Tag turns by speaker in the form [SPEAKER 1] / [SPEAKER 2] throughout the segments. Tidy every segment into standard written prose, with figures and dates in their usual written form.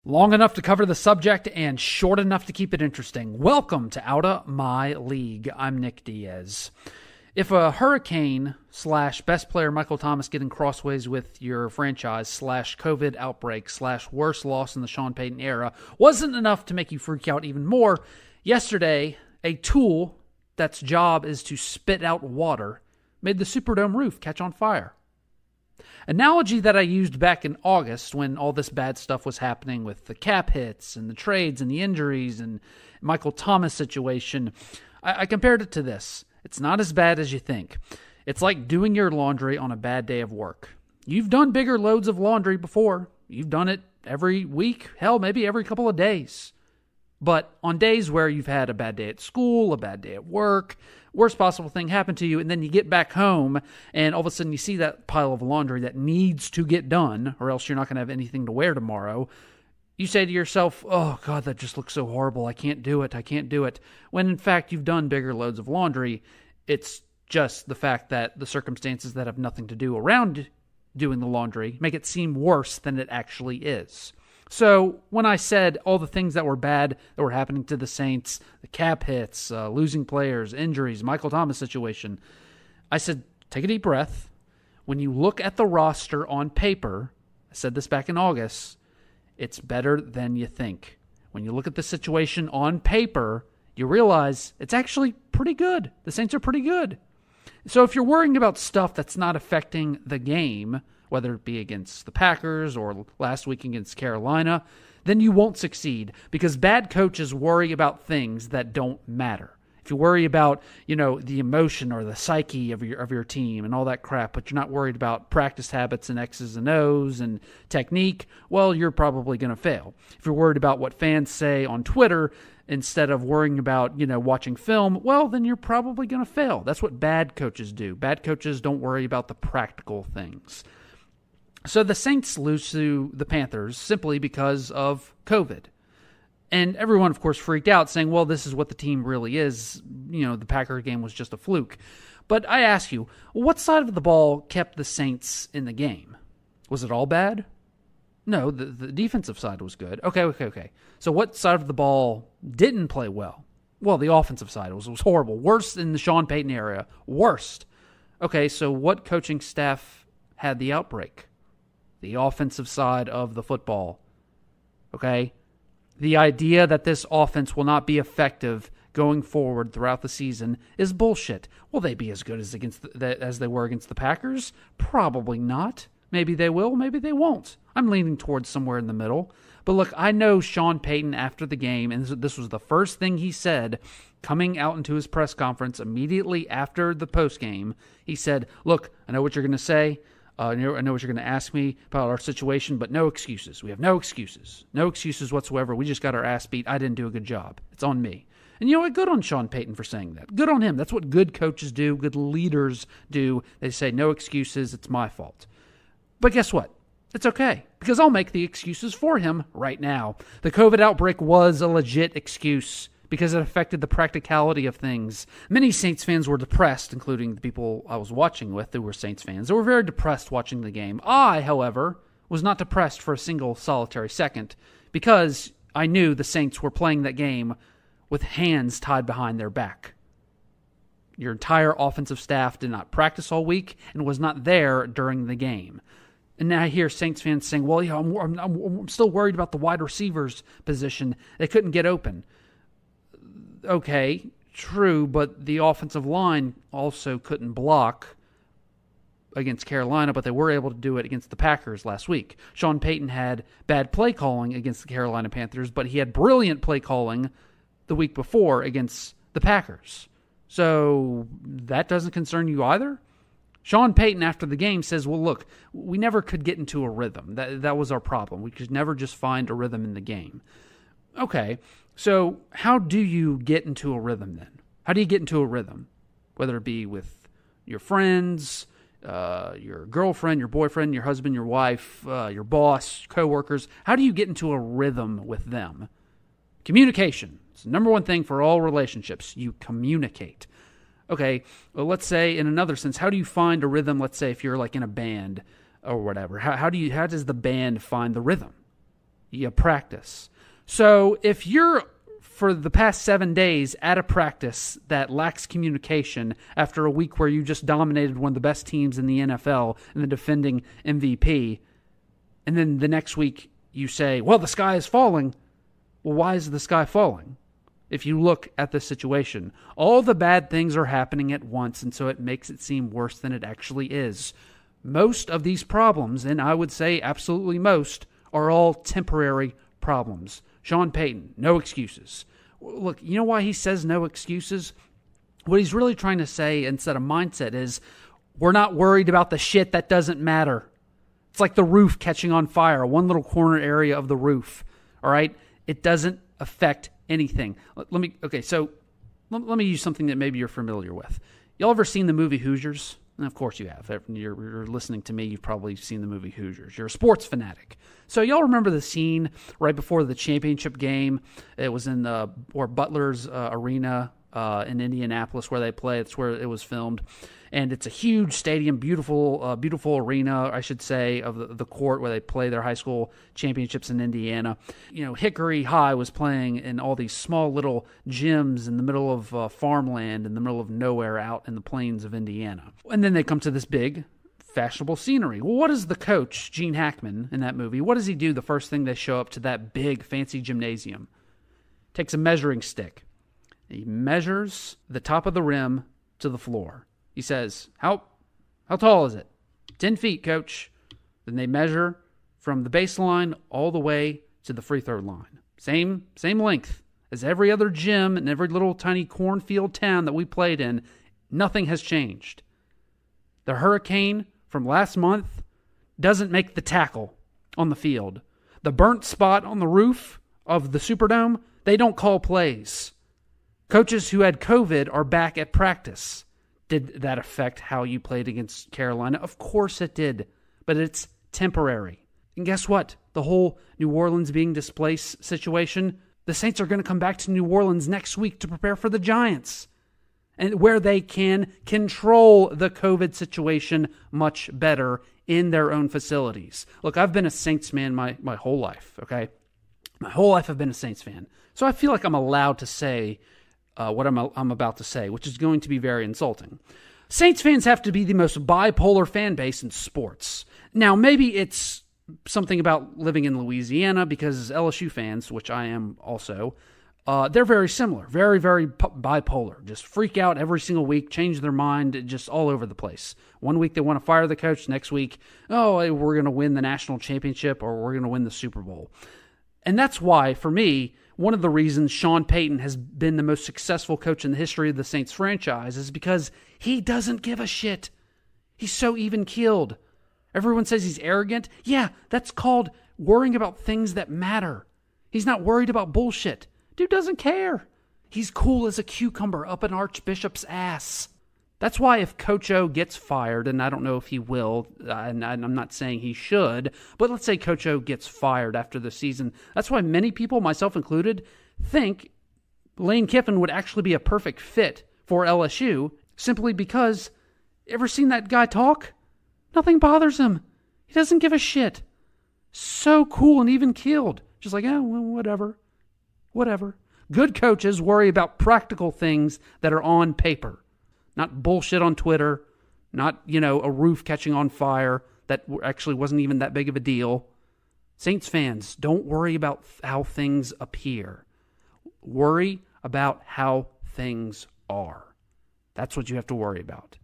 [SPEAKER 1] Long enough to cover the subject and short enough to keep it interesting. Welcome to Outta My League. I'm Nick Diaz. If a hurricane / best player Michael Thomas getting crossways with your franchise / COVID outbreak / worst loss in the Sean Payton era wasn't enough to make you freak out even more, yesterday, a tool that's job is to spit out water made the Superdome roof catch on fire. Analogy that I used back in August when all this bad stuff was happening with the cap hits and the trades and the injuries and Michael Thomas situation, I compared it to this. It's not as bad as you think. It's like doing your laundry on a bad day of work. You've done bigger loads of laundry before. You've done it every week, hell, maybe every couple of days. But on days where you've had a bad day at school, a bad day at work, worst possible thing happened to you, and then you get back home, and all of a sudden you see that pile of laundry that needs to get done, or else you're not going to have anything to wear tomorrow, you say to yourself, oh, God, that just looks so horrible. I can't do it. When, in fact, you've done bigger loads of laundry. It's just the fact that the circumstances that have nothing to do around doing the laundry make it seem worse than it actually is. So when I said all the things that were bad that were happening to the Saints, the cap hits, losing players, injuries, Michael Thomas situation, I said, take a deep breath. When you look at the roster on paper, I said this back in August, it's better than you think. When you look at the situation on paper, you realize it's actually pretty good. The Saints are pretty good. So if you're worrying about stuff that's not affecting the game, whether it be against the Packers or last week against Carolina, then you won't succeed because bad coaches worry about things that don't matter. If you worry about, the emotion or the psyche of your team and all that crap, but you're not worried about practice habits and X's and O's and technique, well, you're probably going to fail. If you're worried about what fans say on Twitter instead of worrying about, watching film, well, then you're probably going to fail. That's what bad coaches do. Bad coaches don't worry about the practical things. So the Saints lose to the Panthers simply because of COVID. And everyone, of course, freaked out saying, well, this is what the team really is. The Packer game was just a fluke. But I ask you, what side of the ball kept the Saints in the game? Was it all bad? No, the defensive side was good. Okay. So what side of the ball didn't play well? Well, the offensive side was horrible. Worse in the Sean Payton era. Worst. Okay, so what coaching staff had the outbreak? The offensive side of the football. Okay? The idea that this offense will not be effective going forward throughout the season is bullshit. Will they be as good as they were against the Packers? Probably not. Maybe they will, maybe they won't. I'm leaning towards somewhere in the middle. But look, I know Sean Payton after the game, and this was the first thing he said coming out into his press conference immediately after the postgame. He said, look, I know what you're going to say. I know what you're going to ask me about our situation, but no excuses. We have no excuses. No excuses whatsoever. We just got our ass beat. I didn't do a good job. It's on me. And you know what? Good on Sean Payton for saying that. Good on him. That's what good coaches do, good leaders do. They say, no excuses. It's my fault. But guess what? It's okay, because I'll make the excuses for him right now. The COVID outbreak was a legit excuse because it affected the practicality of things. Many Saints fans were depressed, including the people I was watching with who were Saints fans. They were very depressed watching the game. I, however, was not depressed for a single solitary second because I knew the Saints were playing that game with hands tied behind their back. Your entire offensive staff did not practice all week and was not there during the game. And now I hear Saints fans saying, well, I'm still worried about the wide receivers position. They couldn't get open. Okay, true, but the offensive line also couldn't block against Carolina, but they were able to do it against the Packers last week. Sean Payton had bad play calling against the Carolina Panthers, but he had brilliant play calling the week before against the Packers. So that doesn't concern you either? Sean Payton, after the game, says, well, look, we never could get into a rhythm. That was our problem. We could never just find a rhythm in the game. Okay, so how do you get into a rhythm then? How do you get into a rhythm? Whether it be with your friends, your girlfriend, your boyfriend, your husband, your wife, your boss, coworkers. How do you get into a rhythm with them? Communication. It's the number one thing for all relationships. You communicate. Okay, well, let's say in another sense, how do you find a rhythm? Let's say if you're like in a band or whatever. How does the band find the rhythm? You practice. So if you're, for the past 7 days, at a practice that lacks communication after a week where you just dominated one of the best teams in the NFL and the defending MVP, and then the next week you say, well, the sky is falling. Well, why is the sky falling? If you look at the situation, all the bad things are happening at once, and so it makes it seem worse than it actually is. Most of these problems, and I would say absolutely most, are all temporary problems. Sean Payton, no excuses. Look, you know why he says no excuses? What he's really trying to say instead of mindset is, we're not worried about the shit that doesn't matter. It's like the roof catching on fire, one little corner area of the roof, all right? It doesn't affect anything. Let me use something that maybe you're familiar with. Y'all ever seen the movie Hoosiers? And of course you have. If you're listening to me, you've probably seen the movie Hoosiers. You're a sports fanatic. So y'all remember the scene right before the championship game? It was in Butler's Arena in Indianapolis where they play. It's where it was filmed. And it's a huge stadium, beautiful arena, I should say, of the court where they play their high school championships in Indiana. You know, Hickory High was playing in all these small little gyms in the middle of farmland, in the middle of nowhere out in the plains of Indiana. And then they come to this big, fashionable scenery. Well, what does the coach, Gene Hackman, in that movie, what does he do the first thing they show up to that big, fancy gymnasium? Takes a measuring stick. He measures the top of the rim to the floor. He says, how tall is it? 10 feet, coach. Then they measure from the baseline all the way to the free throw line. Same length as every other gym and every little tiny cornfield town that we played in. Nothing has changed. The Hurricane from last month doesn't make the tackle on the field. The burnt spot on the roof of the Superdome, they don't call plays. Coaches who had COVID are back at practice. Did that affect how you played against Carolina? Of course it did, but it's temporary. And guess what? The whole New Orleans being displaced situation, the Saints are going to come back to New Orleans next week to prepare for the Giants, and where they can control the COVID situation much better in their own facilities. Look, I've been a Saints fan my whole life, okay? My whole life I've been a Saints fan. So I feel like I'm allowed to say what I'm about to say, which is going to be very insulting. Saints fans have to be the most bipolar fan base in sports. Now, maybe it's something about living in Louisiana, because LSU fans, which I am also, they're very similar, very, very bipolar. Just freak out every single week, change their mind, just all over the place. One week they want to fire the coach, next week, we're going to win the national championship or we're going to win the Super Bowl. And that's why, for me, one of the reasons Sean Payton has been the most successful coach in the history of the Saints franchise is because he doesn't give a shit. He's so even-keeled. Everyone says he's arrogant. Yeah, that's called worrying about things that matter. He's not worried about bullshit. Dude doesn't care. He's cool as a cucumber up an archbishop's ass. That's why if Coach O gets fired, and I don't know if he will, and I'm not saying he should, but let's say Coach O gets fired after the season, that's why many people, myself included, think Lane Kiffin would actually be a perfect fit for LSU, simply because, ever seen that guy talk? Nothing bothers him. He doesn't give a shit. So cool and even-keeled. Just like, well, whatever. Good coaches worry about practical things that are on paper. Not bullshit on Twitter, not, a roof catching on fire that actually wasn't even that big of a deal. Saints fans, don't worry about how things appear. Worry about how things are. That's what you have to worry about.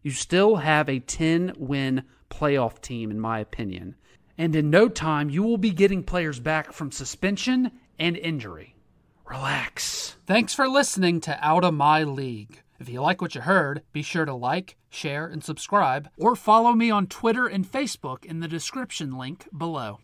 [SPEAKER 1] You still have a 10-win playoff team, in my opinion. And in no time, you will be getting players back from suspension and injury. Relax. Thanks for listening to Out of My League. If you like what you heard, be sure to like, share, and subscribe, or follow me on Twitter and Facebook in the description link below.